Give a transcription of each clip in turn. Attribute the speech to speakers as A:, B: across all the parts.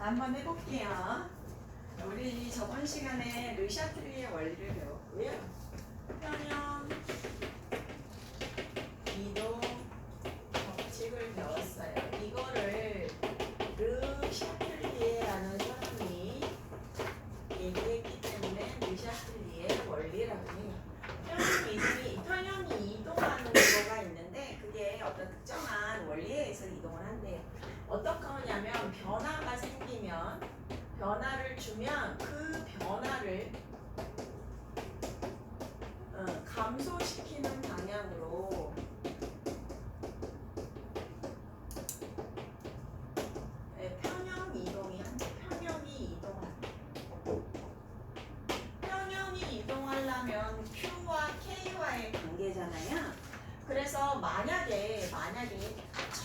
A: 한번 해볼게요. 우리 저번 시간에 르샤틀리의 원리를 배웠고요. 평형 이동 법칙을 배웠어요. 이거를 르샤틀리에라는 사람이 얘기했기 때문에 르샤틀리의 원리라고 해요. 평형이 이동하는 구조가 있는데 그게 어떤 특정한 원리에 의해서 이동을 한대요. 어떻게 하냐면 변화가 생기면 변화를 주면 그 변화를 감소시키는 방향으로 평형이 이동한다. 평형이 이동하려면 Q와 K와의 관계잖아요. 그래서 만약에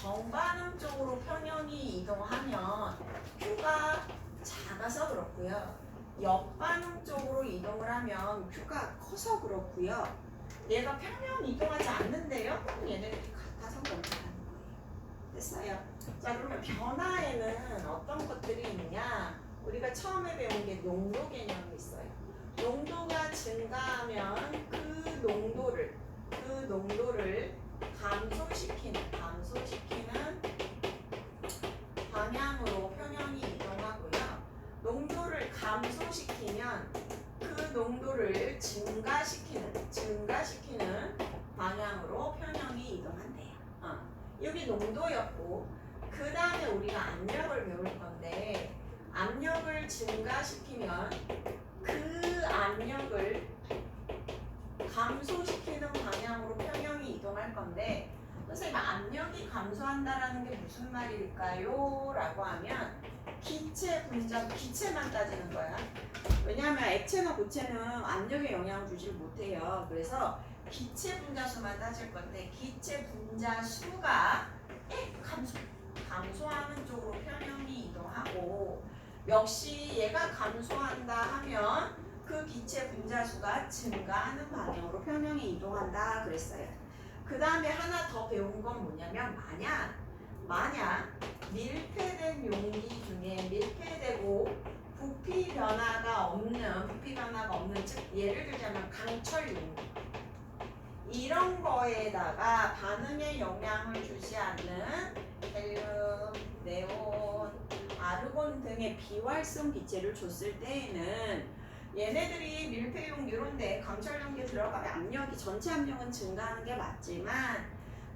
A: 정반응 쪽으로 평형이 이동하면 Q가 작아서 그렇고요. 역반응 쪽으로 이동을 하면 Q가 커서 그렇고요. 얘가 평형 이동하지 않는데요? 그럼 얘네들이 같아서 그렇다는 거예요. 됐어요? 자, 그러면 변화에는 어떤 것들이 있느냐? 우리가 처음에 배운 게 농도 개념이 있어요. 농도가 증가하면 그 농도를 감소시키는 방향으로 평형이 이동하고요. 농도를 감소시키면 그 농도를 증가시키는 방향으로 평형이 이동한대요. 여기 농도였고, 그 다음에 우리가 압력을 배울 건데, 압력을 증가시키면 그 압력을 감소시키는 방향으로 평형이 이동할 건데, 선생님 압력이 감소한다라는 게 무슨 말일까요? 라고 하면 기체 분자, 기체만 따지는 거야. 왜냐하면 액체나 고체는 압력에 영향을 주질 못해요. 그래서 기체 분자수만 따질 건데 기체 분자수가 감소하는 쪽으로 평형이 이동하고, 역시 얘가 감소한다 하면 그 기체 분자수가 증가하는 방향으로 평형이 이동한다 그랬어요. 그 다음에 하나 더 배운 건 뭐냐면 만약 밀폐된 용기 중에 밀폐되고 부피 변화가 없는 즉 예를 들자면 강철 용기 이런 거에다가 반응에 영향을 주지 않는 헬륨, 네온, 아르곤 등의 비활성 기체를 줬을 때에는 얘네들이 밀폐용 이런데 강철 용기에 들어가면 압력이 전체 압력은 증가하는 게 맞지만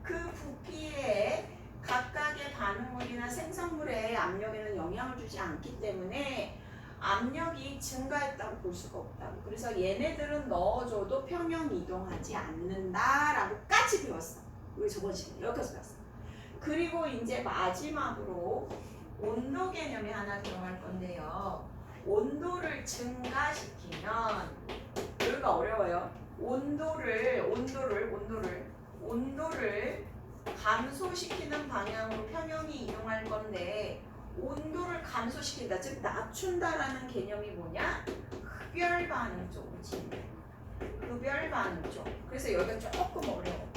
A: 그 부피에 각각의 반응물이나 생성물의 압력에는 영향을 주지 않기 때문에 압력이 증가했다고 볼 수가 없다고. 그래서 얘네들은 넣어줘도 평형 이동하지 않는다라고까지 배웠어. 우리 저번 시간에 여기까지 배웠어. 그리고 이제 마지막으로 온도 개념이 하나 들어갈 건데요. 온도를 증가시키면 여기가 어려워요. 온도를 감소시키는 방향으로 평형이 이동할 건데 온도를 감소시킨다, 즉 낮춘다라는 개념이 뭐냐? 흡열 반응 쪽이지. 흡열 반응 쪽. 그래서 여기가 조금 어려워.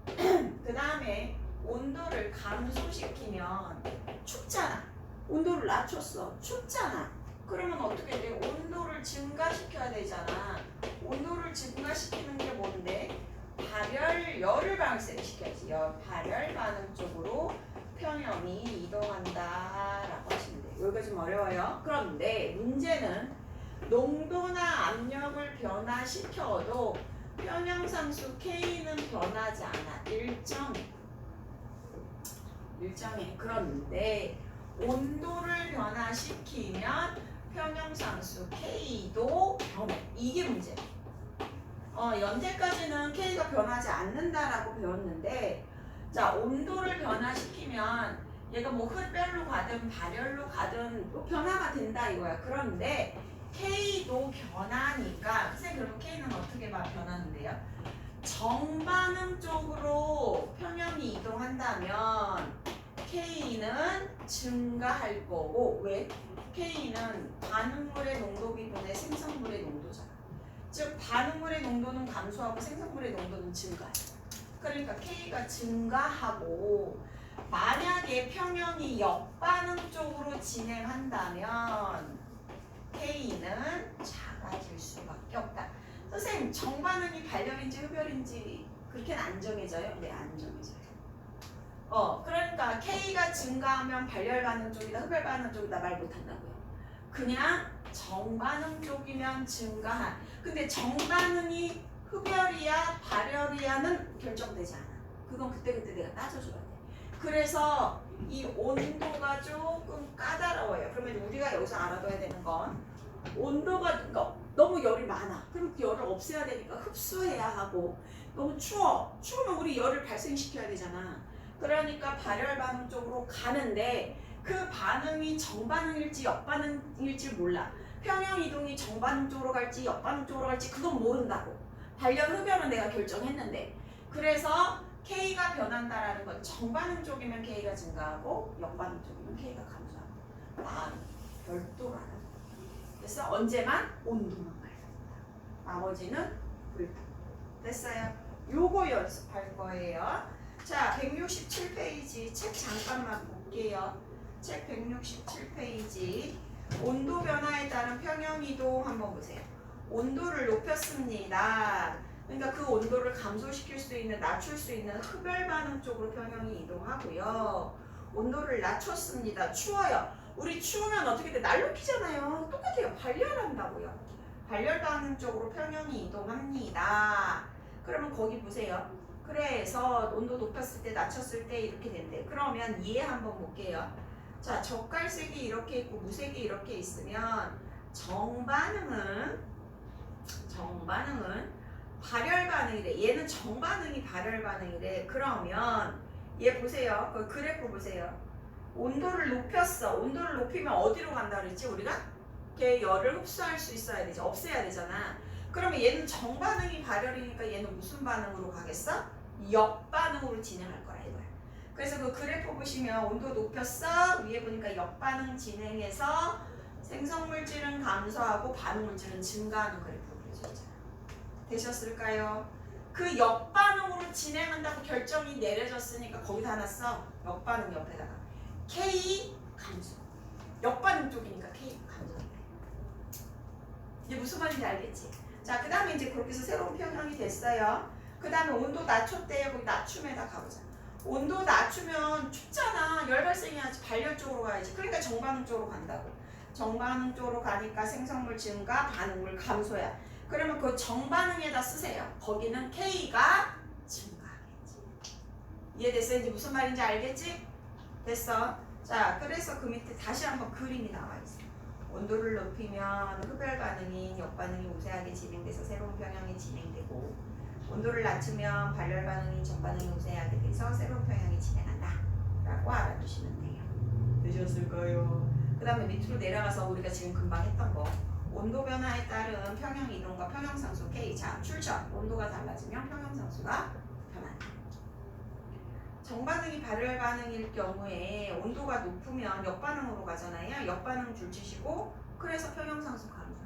A: 그 다음에 온도를 감소시키면 춥잖아. 온도를 낮췄어. 춥잖아. 그러면 어떻게 돼? 온도를 증가시켜야 되잖아. 온도를 증가시키는 게 뭔데? 열을 발생시켜야지. 발열 반응 쪽으로 평형이 이동한다라고 하시면 돼요. 여기가 좀 어려워요. 그런데 문제는 농도나 압력을 변화시켜도 평형상수 K는 변하지 않아. 일정해. 그런데 온도를 변화시키면 평형상수 K도 변해. 이게 문제야. 연태까지는 K가 변하지 않는다라고 배웠는데, 자, 온도를 변화시키면 얘가 뭐 흡열로 가든 발열로 가든 뭐 변화가 된다 이거야. 그런데 K도 변하니까, 선생님 그럼 K는 어떻게 변하는데요? 정반응 쪽으로 평형이 이동한다면 K는 증가할 거고, 왜? K는 반응물의 농도비분의 생성물의 농도잖아. 즉 반응물의 농도는 감소하고 생성물의 농도는 증가해. 그러니까 K가 증가하고 만약에 평형이 역반응 쪽으로 진행한다면 K는 작아질 수밖에 없다. 선생님, 정반응이 발열인지 흡열인지 그렇게는 안 정해져요? 네, 안 정해져요. 그러니까 K가 증가하면 발열 반응 쪽이다, 흡열 반응 쪽이다 말 못한다고요. 그냥 정반응 쪽이면 증가한. 근데 정반응이 흡열이야, 발열이야는 결정되지 않아. 그건 그때그때 내가 따져줘야 돼. 그래서 이 온도가 조금 까다로워요. 그러면 우리가 여기서 알아둬야 되는 건 온도가 그러니까 너무 열이 많아. 그럼 그 열을 없애야 되니까 흡수해야 하고, 너무 추우면 우리 열을 발생시켜야 되잖아. 그러니까 발열 반응 쪽으로 가는데 그 반응이 정반응일지 역반응일지 몰라. 평형 이동이 정반응 쪽으로 갈지 역반응 쪽으로 갈지 그건 모른다고. 발열 흡열은 내가 결정했는데. 그래서 K가 변한다라는 건 정반응 쪽이면 K가 증가하고 역반응 쪽이면 K가 감소한다. 별도로 알아. 그래서 언제만? 온도만 말한다. 나머지는 불타. 됐어요? 요거 연습할 거예요. 자, 167페이지 책 잠깐만 볼게요. 책 167페이지 온도 변화에 따른 평형 이동 한번 보세요. 온도를 높였습니다. 그러니까 그 온도를 감소시킬 수 있는, 낮출 수 있는 흡열 반응 쪽으로 평형이 이동하고요. 온도를 낮췄습니다. 추워요. 우리 추우면 어떻게 돼? 난로키잖아요. 똑같아요. 발열한다고요. 발열 반응 쪽으로 평형이 이동합니다. 그러면 거기 보세요. 그래서 온도 높였을 때 낮췄을 때 이렇게 된대. 그러면 이해 한번 볼게요. 자, 젓갈색이 이렇게 있고 무색이 이렇게 있으면 정반응은 발열 반응이래. 얘는 정반응이 발열 반응이래. 그러면 얘 보세요. 그 그래프 보세요. 온도를 높였어. 온도를 높이면 어디로 간다 그랬지 우리가? 걔 열을 흡수할 수 있어야 되지. 없애야 되잖아. 그러면 얘는 정반응이 발열이니까 얘는 무슨 반응으로 가겠어? 역반응으로 진행할 거야 이거야. 그래서 그 그래프 보시면 온도 높였어. 위에 보니까 역반응 진행해서 생성물질은 감소하고 반응물질은 증가하는 그래프가 그려져 있잖아. 되셨을까요? 그 역반응으로 진행한다고 결정이 내려졌으니까 거기다 하나 써. 역반응 옆에다가 K 감소. 역반응 쪽이니까 K 감소. 이게 무슨 말인지 알겠지? 자, 그 다음에 이제 그렇게 해서 새로운 평형이 됐어요. 그 다음에 온도 낮췄대요. 거기 낮춤에다 가보자. 온도 낮추면 춥잖아. 열 발생해야지. 발열 쪽으로 가야지. 그러니까 정반응 쪽으로 간다고. 정반응 쪽으로 가니까 생성물 증가, 반응물 감소야. 그러면 그 정반응에다 쓰세요. 거기는 K가 증가하겠지. 이해됐어? 이제 무슨 말인지 알겠지? 됐어. 자, 그래서 그 밑에 다시 한번 그림이 나와 있어. 온도를 높이면 흡열 반응인 역반응이 우세하게 진행돼서 새로운 평형이 진행되고, 온도를 낮추면 발열 반응인 정반응이 우세하게 돼서 새로운 평형이 진행한다 라고 알아두시면 돼요. 되셨을까요? 그 다음에 밑으로 내려가서 우리가 지금 금방 했던 거, 온도 변화에 따른 평형 이동과 평형상수 K. 자, 출처. 온도가 달라지면 평형상수가 변한다. 정반응이 발열 반응일 경우에 온도가 높으면 역반응으로 가잖아요. 역반응 줄치시고, 그래서 평형상수 감소한다.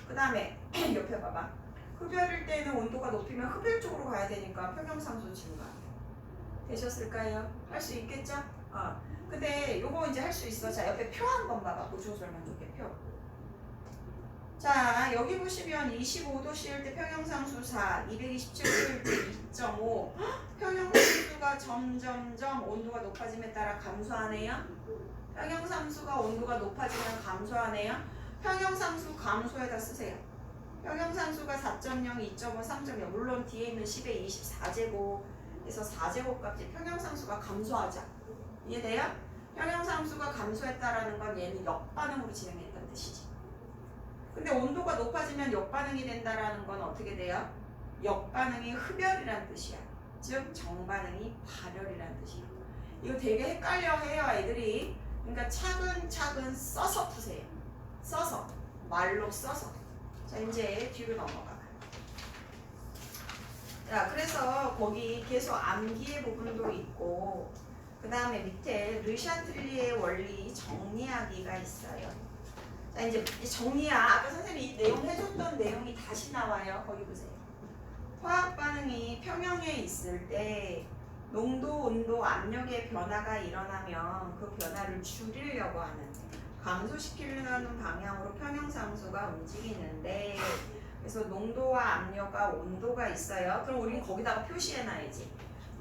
A: 그 다음에 옆에 봐봐. 흡열일 때는 온도가 높이면 흡열 쪽으로 가야 되니까 평형상수 증가한다. 되셨을까요? 할 수 있겠죠? 근데 요거 이제 할 수 있어. 자, 옆에 표 한번 봐봐. 보충설명 쪽에 표. 자, 여기 보시면 25도씨일 때 평형상수 4, 227도일 때 2.5. 평형상수가 점점점 온도가 높아짐에 따라 감소하네요. 평형상수가 온도가 높아지면 감소하네요. 평형상수 감소에다 쓰세요. 평형상수가 4.0, 2.5, 3.0. 물론 뒤에 있는 10의 24제곱에서 4제곱 값이 평형상수가 감소하죠. 이해돼요? 평형상수가 감소했다라는 건 얘는 역반응으로 진행했다는 뜻이지. 근데 온도가 높아지면 역반응이 된다라는 건 어떻게 돼요? 역반응이 흡열이란 뜻이야. 즉 정반응이 발열이란 뜻이야. 이거 되게 헷갈려 해요 애들이. 그러니까 차근차근 써서 푸세요. 써서 말로 써서. 자, 이제 뒤로 넘어가. 자, 그래서 거기 계속 암기의 부분도 있고, 그 다음에 밑에 르샤틀리의 원리 정리하기가 있어요. 자, 이제 정리야. 아까 선생님이 내용 해줬던 내용이 다시 나와요. 거기 보세요. 화학 반응이 평형에 있을 때 농도, 온도, 압력의 변화가 일어나면 그 변화를 줄이려고 하는, 감소시키려는 방향으로 평형상수가 움직이는데, 그래서 농도와 압력과 온도가 있어요. 그럼 우리는 거기다가 표시해놔야지.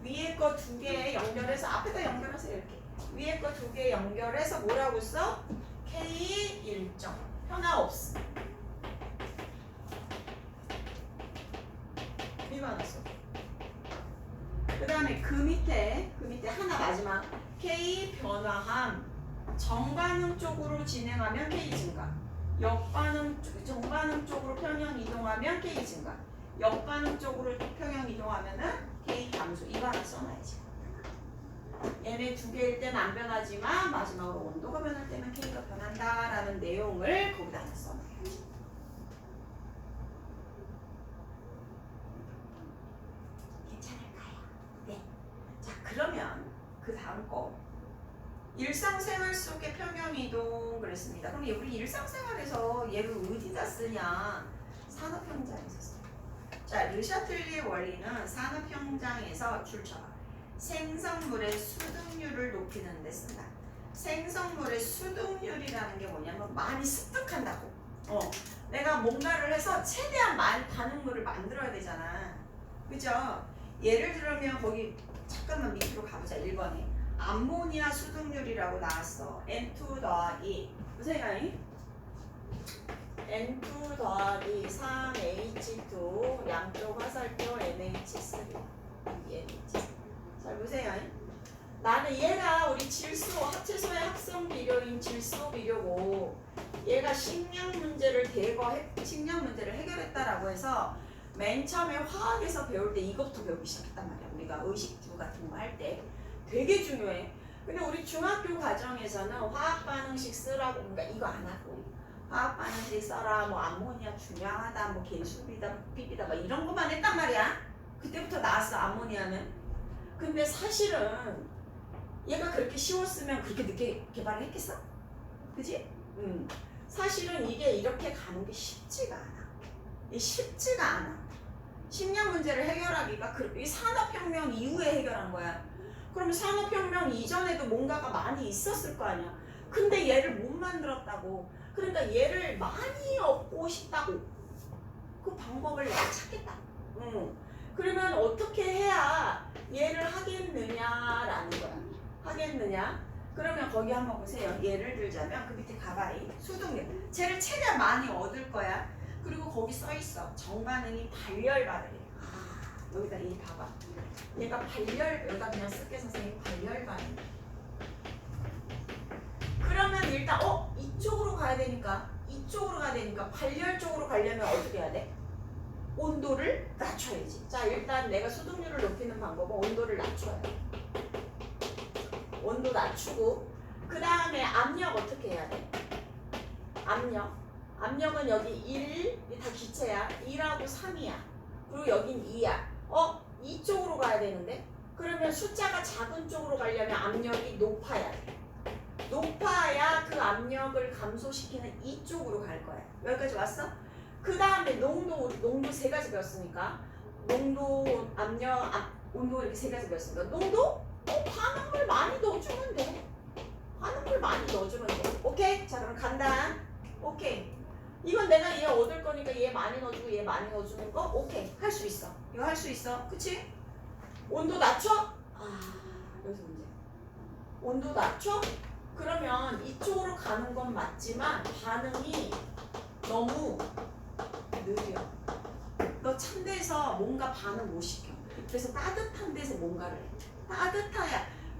A: 위에 거 두 개 연결해서, 앞에다 연결해서 이렇게 위에 거 두 개 연결해서 뭐라고 써? K 일정. 변화 없어. 이만 왔어. 그 다음에 그 밑에 하나 마지막 K 변화함. 정반응 쪽으로 진행하면 K 증가. 정반응 쪽으로 평형 이동하면 K 증가. 역반응 쪽으로 평형 이동하면은 K 감소. 이거 하나 써놔야지. 얘네 두 개일 때는 안 변하지만 마지막으로 온도가 변할 때는 K가 변한다라는 내용을 거기다 하나 써놔야지. 괜찮을까요? 네. 자, 그러면 그 다음 거 일상생활 속의 평형이동 그랬습니다. 그럼 우리 일상생활에서 얘를 어디다 쓰냐? 산업현장에서 써요. 자, 르샤틀리의 원리는 산업현장에서 줄쳐봐. 생성물의 수득률을 높이는 데 쓴다. 생성물의 수득률이라는 게 뭐냐면 많이 습득한다고. 내가 뭔가를 해서 최대한 많이 반응물을 만들어야 되잖아. 그죠? 예를 들면 거기 잠깐만 밑으로 가보자. 1번에 암모니아 수득률이라고 나왔어. N2 더하기 무슨 얘기야? N2 더하기 3H2 양쪽 화살표 NH3 NH3. 잘 보세요. 나는 얘가 우리 질소 합체소의 합성 비료인 질소 비료고 얘가 식량 문제를 해결했다라고 해서 맨 처음에 화학에서 배울 때 이것부터 배우기 시작했단 말이야. 우리가 의식주 같은 거 할 때 되게 중요해. 근데 우리 중학교 과정에서는 화학 반응식 쓰라고 그러니까 이거 안 하고 화학 반응식 써라, 뭐 암모니아 중요하다, 뭐 개수비다, 비비다, 막 이런 것만 했단 말이야. 그때부터 나왔어 암모니아는. 근데 사실은 얘가 그렇게 쉬웠으면 그렇게 늦게 개발을 했겠어? 그지? 사실은 이게 이렇게 가는 게 쉽지가 않아. 쉽지가 않아. 식량 문제를 해결하기가 이 산업혁명 이후에 해결한 거야. 그럼 산업혁명 이전에도 뭔가가 많이 있었을 거 아니야. 근데 얘를 못 만들었다고. 그러니까 얘를 많이 얻고 싶다고. 그 방법을 내가 찾겠다. 그러면 어떻게 해야 얘를 하겠느냐라는 거야. 하겠느냐? 그러면 거기 한번 보세요. 예를 들자면 그 밑에 가봐이 수동력. 쟤를 최대한 많이 얻을 거야. 그리고 거기 써 있어. 정반응이 발열 반응이래. 여기다 이 봐봐. 얘가 발열, 여기다 그냥 쓸게 선생님 발열 반응. 그러면 일단 이쪽으로 가야 되니까 발열 쪽으로 가려면 어떻게 해야 돼? 온도를 낮춰야지. 자, 일단 내가 수동률을 높이는 방법은 온도를 낮춰야 돼. 온도 낮추고 그 다음에 압력 어떻게 해야 돼? 압력은 여기 1, 다 기체야. 1하고 3이야. 그리고 여긴 2야. 이쪽으로 가야 되는데? 그러면 숫자가 작은 쪽으로 가려면 압력이 높아야 돼. 높아야 그 압력을 감소시키는 이쪽으로 갈 거야. 여기까지 왔어? 그 다음에 농도 세 가지 배웠으니까 농도, 압력, 온도 이렇게 세 가지 배웠으니까 농도? 반응물 많이 넣어주면 돼. 오케이? 자, 그럼 간다. 오케이. 이건 내가 얘 얻을 거니까 얘 많이 넣어주고 얘 많이 넣어주는 거? 오케이. 할 수 있어. 이거 할 수 있어. 그치? 온도 낮춰? 여기서 문제. 온도 낮춰? 그러면 이쪽으로 가는 건 맞지만 반응이 너무 느려. 너 찬 데서 뭔가 반응 못 시켜. 그래서 따뜻한 데서 뭔가를 해.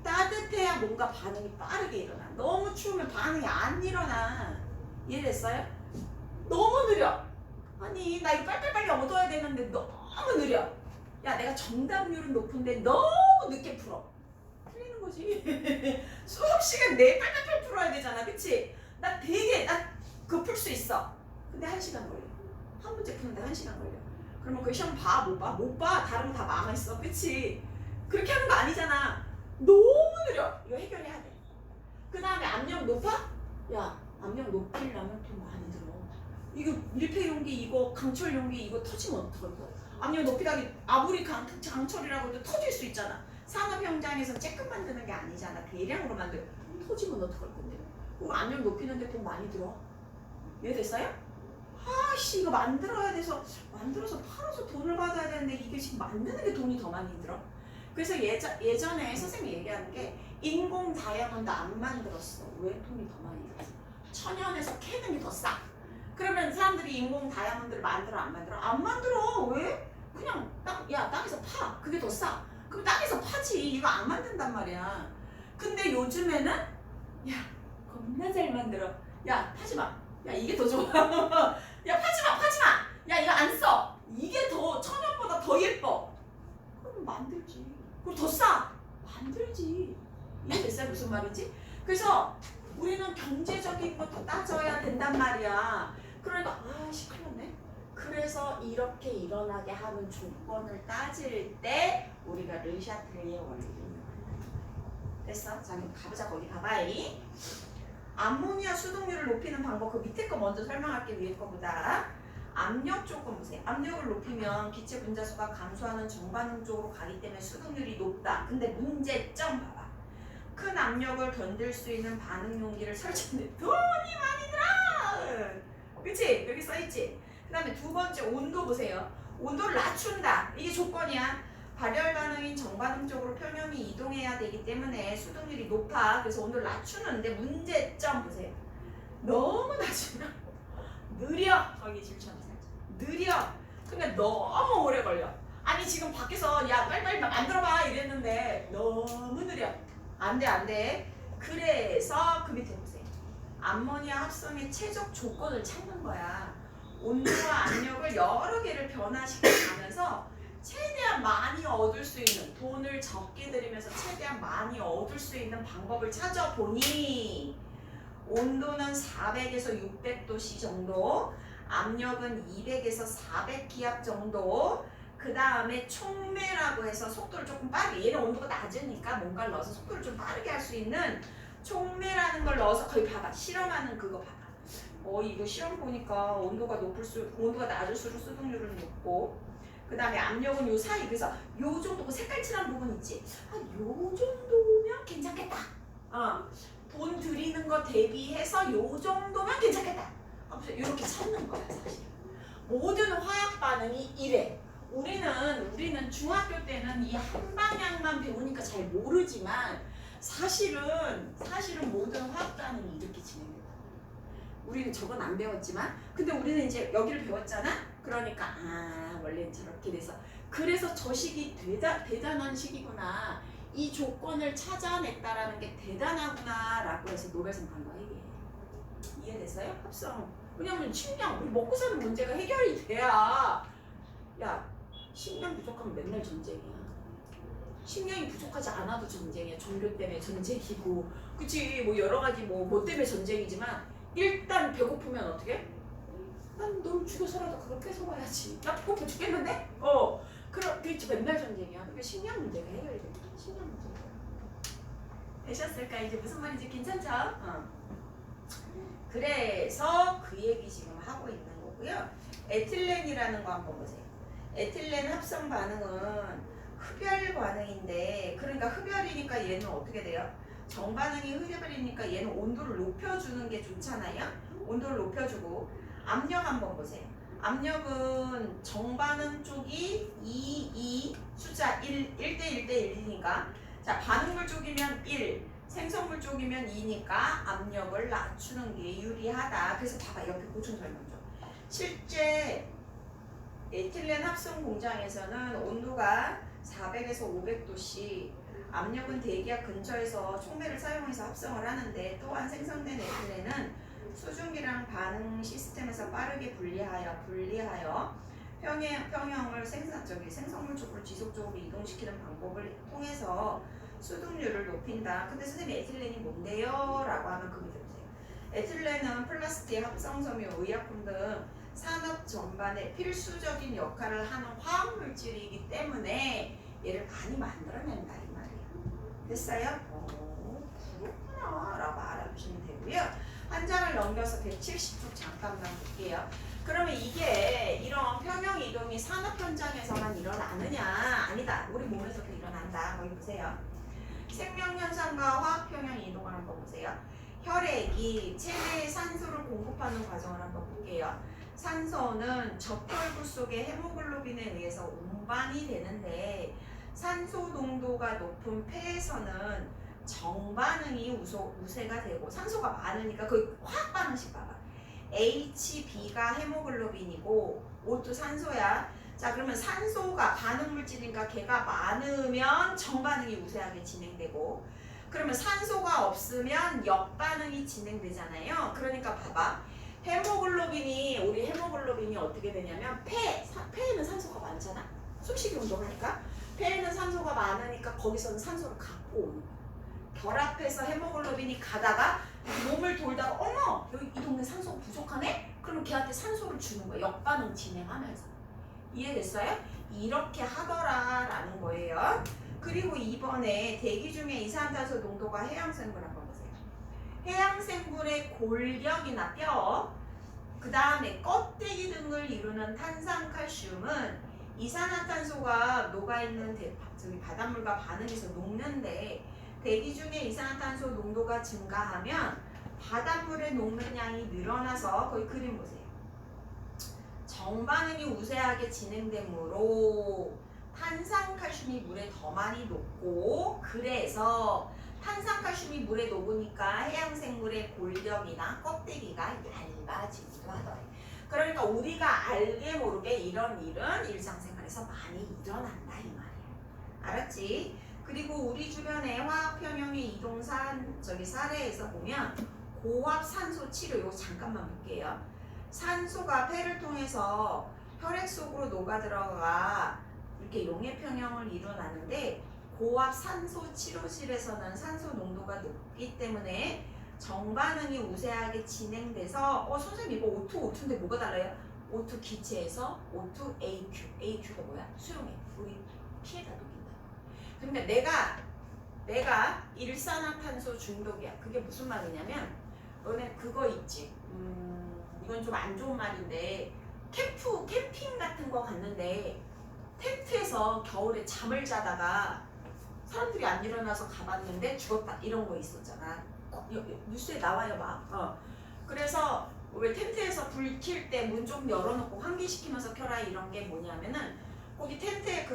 A: 따뜻해야 뭔가 반응이 빠르게 일어나. 너무 추우면 반응이 안 일어나. 이해됐어요? 너무 느려. 아니 나 이거 빨리빨리 얻어야 되는데 너무 느려. 야, 내가 정답률은 높은데 너무 늦게 풀어. 틀리는 거지. 수업 시간 내 빨빨빨 풀어야 되잖아. 그치? 나 그거 풀 수 있어. 근데 1시간 걸려. 한 문제 푸는데 1시간 걸려. 그러면 그 시험 봐? 못 봐? 못 봐. 다른 거 다 망했어. 그치? 그렇게 하는 거 아니잖아. 너무 느려. 이거 해결해야 돼. 그 다음에 압력 높아? 야, 압력 높이려면 돈 많이 들어. 이거 밀폐 용기, 이거 강철 용기, 이거 터지면 어떡할 거야? 압력 높이다니 아무리 강철이라고 해도 터질 수 있잖아. 산업 현장에서 쬐끔 만드는 게 아니잖아. 대량으로 만들어. 터지면 어떡할 건데? 그럼 압력 높이는데 돈 많이 들어. 이해됐어요? 아씨 이거 만들어서 팔아서 돈을 받아야 되는데 이게 지금 만드는 게 돈이 더 많이 들어. 그래서 예전에 선생님이 얘기하는 게 인공 다이아몬드 안 만들었어. 왜 돈이 더 많이 들어? 천연에서 캐는 게 더 싸. 그러면 사람들이 인공 다이아몬드를 만들어 안 만들어? 안 만들어. 왜? 그냥 땅에서 파. 그게 더 싸. 그럼 땅에서 파지. 이거 안 만든단 말이야. 근데 요즘에는 야 겁나 잘 만들어. 야 파지 마. 야 이게 더 좋아. 야 파지 마. 야 이거 안 써. 이게 더 천연보다 더 예뻐. 그럼 만들지. 그럼 더 싸. 만들지. 이해됐어요? 무슨 말인지? 그래서 우리는 경제적인 것도 따져야 된단 말이야. 그러니까 아씨 큰일 났네. 그래서 이렇게 일어나게 하는 조건을 따질 때 우리가 르샤틀리의 원리를 이용한다. 됐어? 자 그럼 가보자. 거기 가봐이. 암모니아 수동률을 높이는 방법 그 밑에 거 먼저 설명할게. 위에 거보다. 압력 조건 보세요. 압력을 높이면 기체 분자수가 감소하는 정반응 쪽으로 가기 때문에 수동률이 높다. 근데 문제점 봐봐. 큰 압력을 견딜 수 있는 반응 용기를 설치하는데 돈이 많이 들어. 그치? 여기 써있지? 그 다음에 두 번째 온도 보세요. 온도를 낮춘다. 이게 조건이야. 발열 반응인 정반응 쪽으로 표면이 이동해야 되기 때문에 수동률이 높아. 그래서 온도를 낮추는데 문제점 보세요. 너무 낮으면 느려. 거기 질문하세요. 느려. 그러니까 너무 오래 걸려. 아니 지금 밖에서 야 빨리빨리 만들어봐 이랬는데 너무 느려. 안돼. 그래서 그 밑에 보세요. 암모니아 합성의 최적 조건을 찾는 거야. 온도와 압력을 여러 개를 변화시켜가면서 최대한 많이 얻을 수 있는, 돈을 적게 들이면서 최대한 많이 얻을 수 있는 방법을 찾아보니 온도는 400에서 600도씨 정도, 압력은 200에서 400기압 정도, 그 다음에 촉매라고 해서 속도를 조금 빠르게, 얘는 온도가 낮으니까 뭔가를 넣어서 속도를 좀 빠르게 할 수 있는 촉매라는 걸 넣어서 거기 봐봐. 실험하는 그거 봐봐. 이거 시험 보니까 온도가 낮을수록 수동률은 높고, 그 다음에 압력은 요 사이. 그래서 요 정도 색깔 칠한 부분 있지. 요 정도면 괜찮겠다. 돈 들이는 거 대비해서 요 정도면 괜찮겠다. 이렇게 찾는 거야 사실. 모든 화학 반응이 이래. 우리는 중학교 때는 이 한 방향만 배우니까 잘 모르지만 사실은 모든 화학 반응이 이렇게 진행된다. 우리는 저건 안 배웠지만 근데 우리는 이제 여기를 배웠잖아. 그러니까 원래는 저렇게 돼서 그래서 저 시기 대단한 시기구나. 이 조건을 찾아냈다라는 게 대단하구나 라고 해서 노벨상 간 거야 이게. 이해됐어요? 합성. 왜냐면 식량 우리 먹고 사는 문제가 해결이 돼야. 야 식량 부족하면 맨날 전쟁이야. 식량이 부족하지 않아도 전쟁이야. 종교 때문에 전쟁이고 그치 뭐 여러 가지 뭐 때문에 전쟁이지만 일단 배고프면 어떻게? 난 널 죽여서라도 그걸 뺏어와야지. 나 배고파 죽겠는데? 그렇게 맨날 전쟁이야. 그러니까 식량 문제가 해결이 돼. 식량 문제. 되셨을까? 이제 무슨 말인지 괜찮죠? 그래서 그 얘기 지금 하고 있는 거고요. 에틸렌이라는 거 한번 보세요. 에틸렌 합성 반응은 흡열 반응인데 그러니까 흡열이니까 얘는 어떻게 돼요? 정반응이 흡열이니까 얘는 온도를 높여주는 게 좋잖아요. 온도를 높여주고 압력 한번 보세요. 압력은 정반응 쪽이 2, 숫자 1대 1이니까 자 반응물 쪽이면 1, 생성물 쪽이면 2니까 압력을 낮추는 게 유리하다. 그래서 봐봐 옆에 보충 설명 좀. 실제 에틸렌 합성 공장에서는 온도가 400에서 500도씨, 압력은 대기압 근처에서 촉매를 사용해서 합성을 하는데 또한 생성된 에틸렌은 수증기랑 반응 시스템에서 빠르게 분리하여 평형을 생성물 쪽으로 지속적으로 이동시키는 방법을 통해서 수동률을 높인다. 근데 선생님 에틸렌이 뭔데요? 라고 하면 그 밑에 보세요. 에틸렌은 플라스틱, 합성섬유, 의약품 등 산업 전반에 필수적인 역할을 하는 화학물질이기 때문에 얘를 많이 만들어낸다 이 말이에요. 됐어요? 그렇구나 라고 알아두시면 되고요. 한 장을 넘겨서 170쪽 잠깐만 볼게요. 그러면 이게 이런 평형 이동이 산업 현장에서만 일어나느냐? 아니다. 우리 몸에서도 일어난다. 거기 보세요. 생명 현상과 화학 평형 이동을 한번 보세요. 혈액이 체내에 산소를 공급하는 과정을 한번 볼게요. 산소는 적혈구 속의 헤모글로빈에 의해서 운반이 되는데 산소 농도가 높은 폐에서는 정반응이 우세가 되고 산소가 많으니까 그 화학 반응식 봐봐. HB가 헤모글로빈이고 O2 산소야. 자 그러면 산소가 반응물질이니까 걔가 많으면 정반응이 우세하게 진행되고 그러면 산소가 없으면 역반응이 진행되잖아요. 그러니까 봐봐. 우리 헤모글로빈이 어떻게 되냐면 폐에는 산소가 많잖아. 숨쉬기 운동하니까 폐에는 산소가 많으니까 거기서는 산소를 갖고 오는 거야. 결합해서 헤모글로빈이 가다가 몸을 돌다가 어머 여기 이 동네 산소가 부족하네? 그러면 걔한테 산소를 주는 거야. 역반응 진행하면서. 이해됐어요? 이렇게 하더라라는 거예요. 그리고 이번에 대기 중에 이산화탄소 농도가 해양생물 한번 보세요. 해양생물의 골격이나 뼈, 그 다음에 껍데기 등을 이루는 탄산칼슘은 이산화탄소가 녹아있는 바닷물과 반응해서 녹는데 대기 중에 이산화탄소 농도가 증가하면 바닷물의 녹는 양이 늘어나서 거기 그림 보세요. 정반응이 우세하게 진행되므로 탄산칼슘이 물에 더 많이 녹고 그래서 탄산칼슘이 물에 녹으니까 해양생물의 골격이나 껍데기가 얇아지기도 하더래요. 그러니까 우리가 알게 모르게 이런 일은 일상생활에서 많이 일어난다 이 말이야. 알았지? 그리고 우리 주변의 화학평형의 이동산 사례에서 보면 고압산소 치료 이거 잠깐만 볼게요. 산소가 폐를 통해서 혈액 속으로 녹아 들어가 이렇게 용해평형을 이루어나는데 고압 산소 치료실에서는 산소 농도가 높기 때문에 정반응이 우세하게 진행돼서 선생님 이거 O2인데 뭐가 달라요? O2 기체에서 O2 AQ가 뭐야? 수용해. 우리 피에다 녹인다. 그러니까 내가 일산화탄소 중독이야. 그게 무슨 말이냐면 너네 그거 있지. 이건 좀 안 좋은 말인데 캠핑 같은 거 갔는데 텐트에서 겨울에 잠을 자다가 사람들이 안 일어나서 가봤는데 죽었다 이런 거 있었잖아. 뉴스에 나와요 막. 그래서 왜 텐트에서 불 킬 때 문 좀 열어놓고 환기시키면서 켜라 이런 게 뭐냐면은 거기 텐트에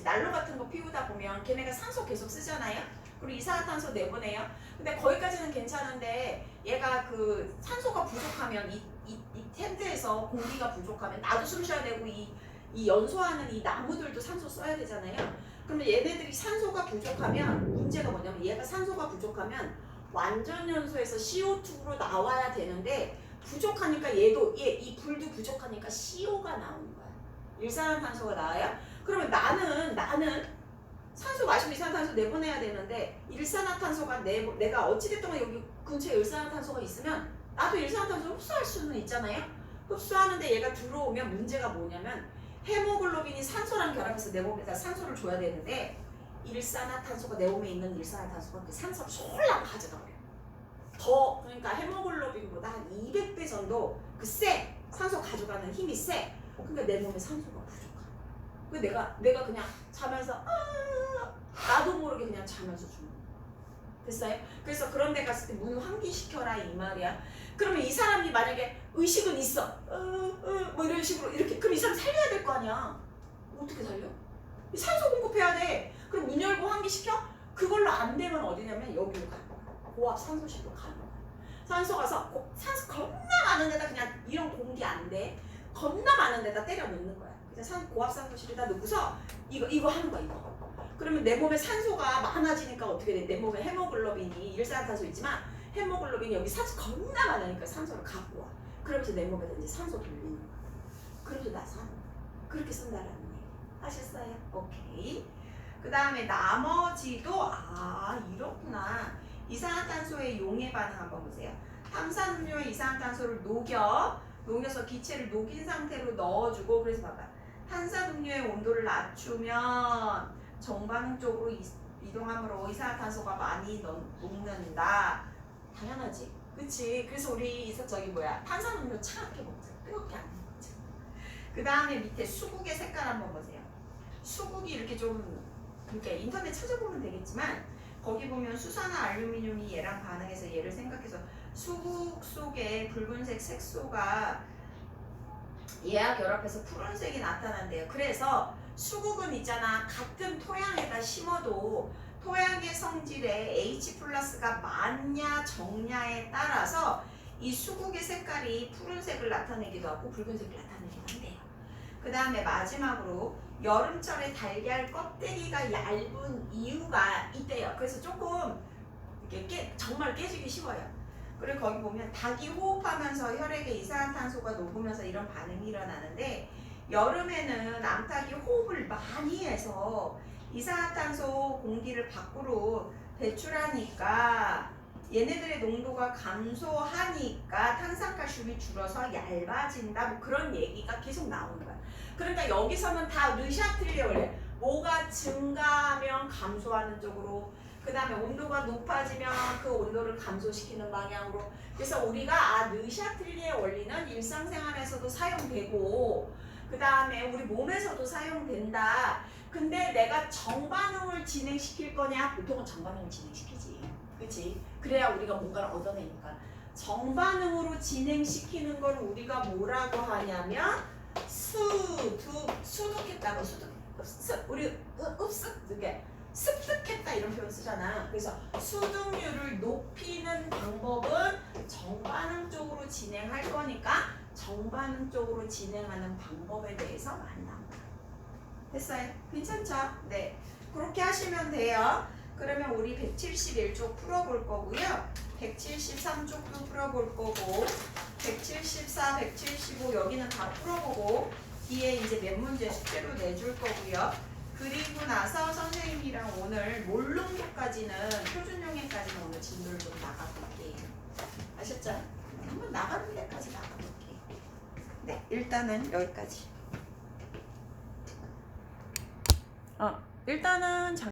A: 난로 같은 거 피우다 보면 걔네가 산소 계속 쓰잖아요. 그리고 이산화탄소 내보내요. 근데 거기까지는 괜찮은데 얘가 그 산소가 부족하면 이 텐트에서 공기가 부족하면 나도 숨 쉬어야 되고 이 연소하는 이 나무들도 산소 써야 되잖아요. 그러면 얘네들이 산소가 부족하면 문제가 뭐냐면 얘가 산소가 부족하면 완전 연소에서 CO2로 나와야 되는데 부족하니까 이 불도 부족하니까 CO가 나오는 거야. 일산화탄소가 나와요. 그러면 나는 산소 마시면 이산화탄소 내보내야 되는데 일산화탄소가 내가 어찌됐든 여기 근처에 일산화탄소가 있으면 나도 일산화탄소를 흡수할 수는 있잖아요. 흡수하는데 얘가 들어오면 문제가 뭐냐면 헤모글로빈이 산소랑 결합해서 내 몸에다 산소를 줘야 되는데 일산화탄소가 내 몸에 있는 일산화탄소가 그 산소를 솔랑 가져다 버려요. 그러니까 헤모글로빈보다 한 200배 정도 산소 가져가는 힘이 세. 그러니까 내 몸에 산소가 부족한. 내가 그냥 자면서 나도 모르게 그냥 자면서 죽는 거야. 됐어요? 그래서 그런 데 갔을 때 문 환기시켜라 이 말이야. 그러면 이 사람이 만약에 의식은 있어. 뭐 이런 식으로 이렇게 그럼 이 사람 살려야 될 거 아니야. 어떻게 살려? 산소 공급해야 돼. 그럼 문 열고 환기시켜? 그걸로 안 되면 어디냐면 여기로 가. 고압 산소실로 가는 거야. 산소 가서 산소 겁나 많은 데다 그냥 이런 공기 안 돼. 겁나 많은 데다 때려 넣는 거야. 그래서 고압 산소실에다 넣고서 이거 하는 거야 이거. 그러면 내 몸에 산소가 많아지니까 어떻게 돼? 내 몸에 헤모글로빈이 일산화탄소 있지만 헤모글로빈이 여기 산소 겁나 많으니까 산소를 갖고 와. 그러면서 내 몸에다 이제 산소 돌리는 거야. 그래서 나 사는 거야. 그렇게 쓴다라는 얘기. 아셨어요? 오케이. 그 다음에 나머지도 이렇구나. 이산화탄소의 용해 반응 한번 보세요. 탄산음료에 이산화탄소를 녹여서 기체를 녹인 상태로 넣어주고 그래서 봐봐. 탄산음료의 온도를 낮추면 정반응 쪽으로 이동함으로 이산화탄소가 많이 녹는다. 당연하지. 그치? 그래서 우리 저기 뭐야 탄산음료 차갑게 먹자. 뜨겁게 안 먹자. 그 다음에 밑에 수국의 색깔 한번 보세요. 수국이 이렇게 좀 그러니까 인터넷 찾아보면 되겠지만 거기 보면 수산화 알루미늄이 얘랑 반응해서 얘를 생각해서 수국 속에 붉은색 색소가 얘와 결합해서 푸른색이 나타난대요. 그래서 수국은 있잖아 같은 토양에다 심어도 토양의 성질에 H+가 많냐 적냐에 따라서 이 수국의 색깔이 푸른색을 나타내기도 하고 붉은색을 나타내기도 한대요. 그 다음에 마지막으로 여름철에 달걀 껍데기가 얇은 이유가 있대요. 그래서 조금 이렇게 정말 깨지기 쉬워요. 그리고 거기 보면 닭이 호흡하면서 혈액에 이산화탄소가 녹으면서 이런 반응이 일어나는데 여름에는 암탉이 호흡을 많이 해서 이산화탄소 공기를 밖으로 배출하니까 얘네들의 농도가 감소하니까 탄산칼슘이 줄어서 얇아진다 뭐 그런 얘기가 계속 나오는 거야. 그러니까 여기서는 다 르샤틀리에 원래 뭐가 증가하면 감소하는 쪽으로 그 다음에 온도가 높아지면 그 온도를 감소시키는 방향으로 그래서 우리가 르샤틀리의 원리는 일상생활에서도 사용되고 그 다음에 우리 몸에서도 사용된다. 근데 내가 정반응을 진행시킬 거냐? 보통은 정반응을 진행시키지. 그치? 그래야 우리가 뭔가를 얻어내니까. 정반응으로 진행시키는 걸 우리가 뭐라고 하냐면 수득했다고 우리 이렇게 습득했다 이런 표현 쓰잖아. 그래서 수득률을 높이는 방법은 정반응 쪽으로 진행할 거니까 정반응 쪽으로 진행하는 방법에 대해서 만납니다. 됐어요? 괜찮죠? 네. 그렇게 하시면 돼요. 그러면 우리 171쪽 풀어볼 거고요. 173쪽도 풀어볼 거고 174, 175 여기는 다 풀어보고 뒤에 이제 몇 문제 숙제로 내줄 거고요. 그리고 나서 선생님이랑 오늘 몰롱도까지는 표준용해까지는 오늘 진도를 좀 나가볼게요. 아셨죠? 한번 나가는 데까지 나가볼게요. 네, 일단은 여기까지. 일단은